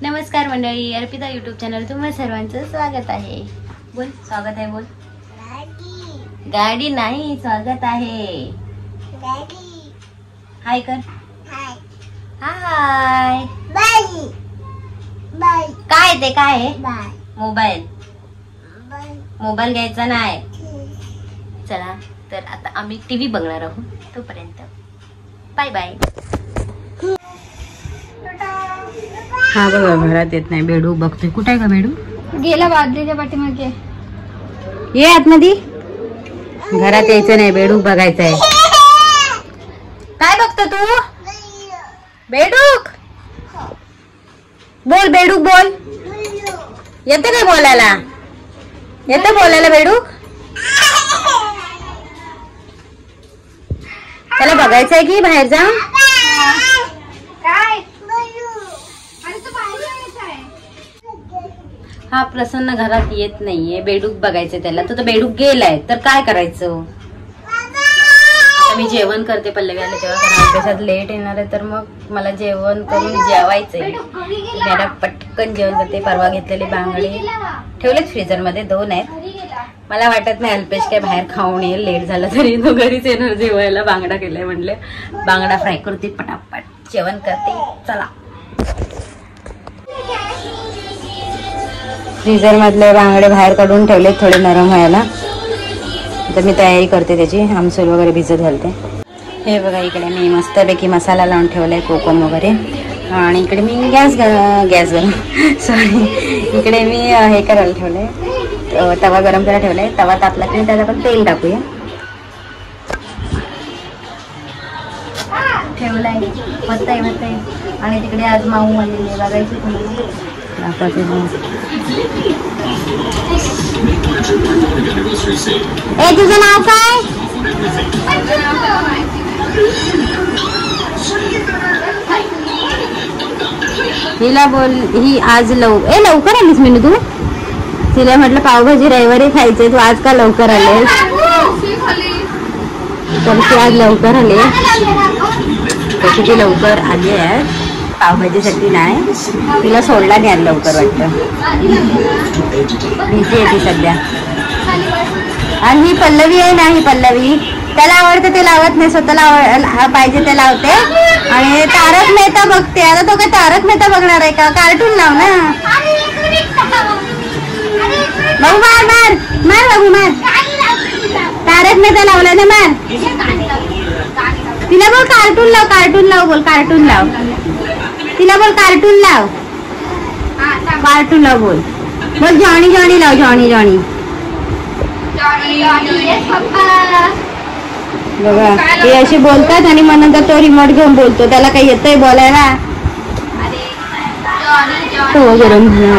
नमस्कार मंडळी, Arpita YouTube channel तुम्हा सर्वांचं स्वागत आहे. बोल, स्वागत आहे बोल. गाडी नाही, स्वागत आहे. हाय कर. हाय. काय ते काय आहे? मोबाईल. मोबाईल घ्यायचा नाही. चला तर आता आम्ही टीव्ही बघणार आहोत. तोपर्यंत बाय बाय. हा बघा घरात येत नाही. बेडू बघतोय. कुठे आहे का बेडू? गेला बादलीच्या पाठीमागे. ये आतमध्ये. घरात यायचं नाही, बेडू बघायचं आहे. काय बघतो तू? बेडूक बोल. बेडूक बोल. येतं काय बोलायला? येतं बोलायला बेडूक? त्याला बघायचं आहे की बाहेर जा. हा प्रसन्न घरात येत नाहीये. बेडूक बघायचंय त्याला. तर बेडूक गेलाय तर काय करायचं? मी जेवण करते. पल्लवी आले तेव्हा, कारण अभ्यासात लेट येणार आहे. तर मग मला जेवण करून जेवायचंय. मॅडम पटकन जेवण करते. परवा घेतलेली बांगडी ठेवलेत फ्रीजर मध्ये, 2 आहेत. मला वाटत नाही अल्पेश काय बाहेर खाऊन येईल. लेट झालं तरी तो घरीच येणार जेवायला. बांगडा केलाय म्हणले, बांगडा फ्राय करते, पटापट जेवण करते. चला. फ्रीजर मधले बांगडे बाहेर काढून ठेवले, थोडे नरम व्हायला. तर मी तयारी करते त्याची. आमसूल वगैरे भिजत घालते. हे बघा इकडे मी मस्तपैकी मसाला लावून ठेवलाय, कोकम वगैरे. आणि इकडे मी गॅस सॉरी इकडे मी हे करायला ठेवलंय, तवा गरम करायला ठेवलाय. तवा तापला की त्यात आपण तेल टाकूया. ठेवलाय मस्त आहे. आणि तिकडे आज माऊ आलेले बघायचे तुम्हाला. ए तुझं नाव काय? हिला बोल. ही आज लवकर आलीस मीनू तू? तिला म्हटलं पावभाजी रविवारी खायचंय, तू आज का लवकर आलेस? तर ती आज लवकर आली. तशी ती लवकर आली आहे पावभाजीसाठी. नाही तिला सोडला नाही आज लवकर वाटतं. भीती आहे ती सध्या. आणि ही पल्लवी आहे ना, ही पल्लवी त्याला आवडतं ते लावत नाही, स्वतःला पाहिजे ते लावते. आणि तारक मेहता बघते. आता तो काय तारक मेहता बघणार आहे का? कार्टून लाव ना. बघू मार बघू मार. तारक मेहता लावलाय ना, मार. तिला बोल कार्टून लाव बोल. कार्टून लाव. तिला बोल कार्टून लाव बोल. बोल जॉनी लाव. जॉनी बघा हे अशी बोलतात. आणि मग नंतर तो रिमोट घेऊन बोलतो. त्याला काही येतंय बोलायला? तवा गरम झाला.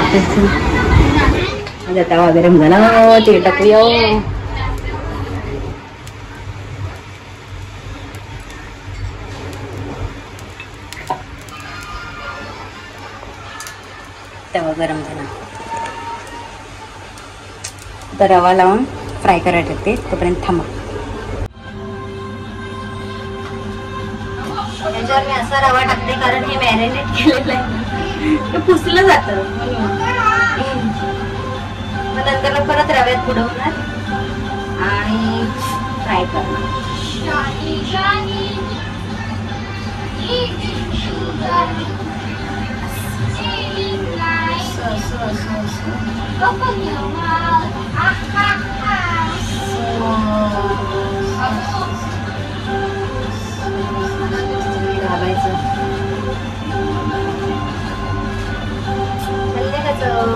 तवा गरम झाला, ते टाकूया. तवा गरम झाला. तर रवा लावून फ्राय करायला टाकते. तोपर्यंत थांबा. त्याच्यावर मी असा रवा टाकते कारण हे मॅरिनेट केलेलं आहे, ते पुसलं जातं. मग नंतर परत रव्यात बुडवणार आणि फ्राय करणार.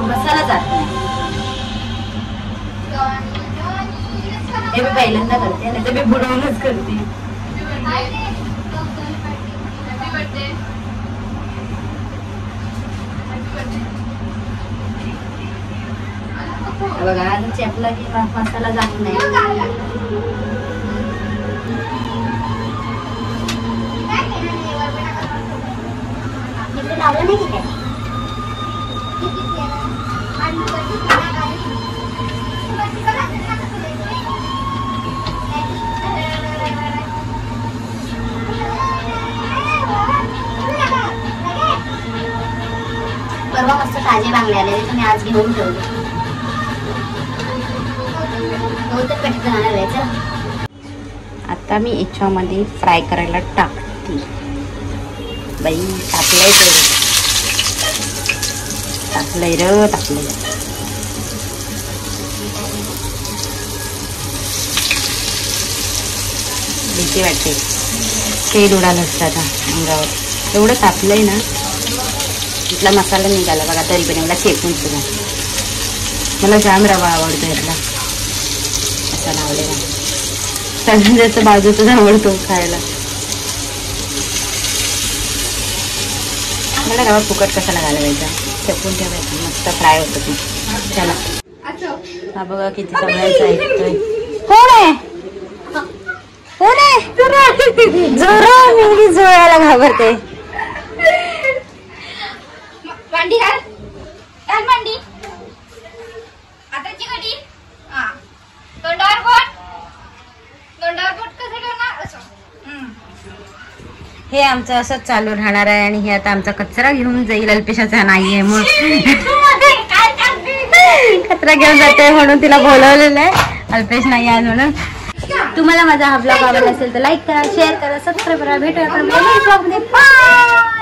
मसाला जात नाही. हे मी पहिल्यांदा करते, नाही तर मी बुडवूनच करते. बघा अजून चेपला की मसाला जात नाही. लावलं नाही काय? परवा मस्त ताजे बांगडे आलेले तर मी आज घेऊन ठेवले. बहुतेक कधी जाणार आहे. चला आता मी याच्यामध्ये फ्राय करायला टाकते. बाई टाकलंय टाकलंय. भीती वाटते तेल उडालं असतं आता अंगावर. एवढं तापलंय ना. इथला मसाला निघाला बघा तरी पण एवढा चेपून सुद्धा. मला जाम रवा आवडतो यातला असा लावलेला. सगळ्यात जास्त बाजूचाच आवडतो खायला. मला रवा फुकट कशाला घालवायचा. चेपून ठेवायचा मस्त फ्राय होतो ती. चला हा बघा किती सगळ्यांचं ऐकतोय. कोण आहे मी जोराला घाबरते. मांडी घाल घाल मांडी. आताची घडी. हा तोंडावर बोट कसं ठेवणार असं. हे आमचं असंच चालू राहणार आहे. आणि हे आता आमचा कचरा घेऊन जाईल. अल्पेशाचा नाहीये मग कचरा घेऊन जाते म्हणून तिला बोलवलेलं आहे. अल्पेश नाही आहे म्हणून. तुम्हाला माझा हा ब्लॉग आवडला असेल तर लाईक करा, शेअर करा, सबस्क्राईब करा. भेटूया आपण नेक्स्ट ब्लॉग मध्ये. बाय.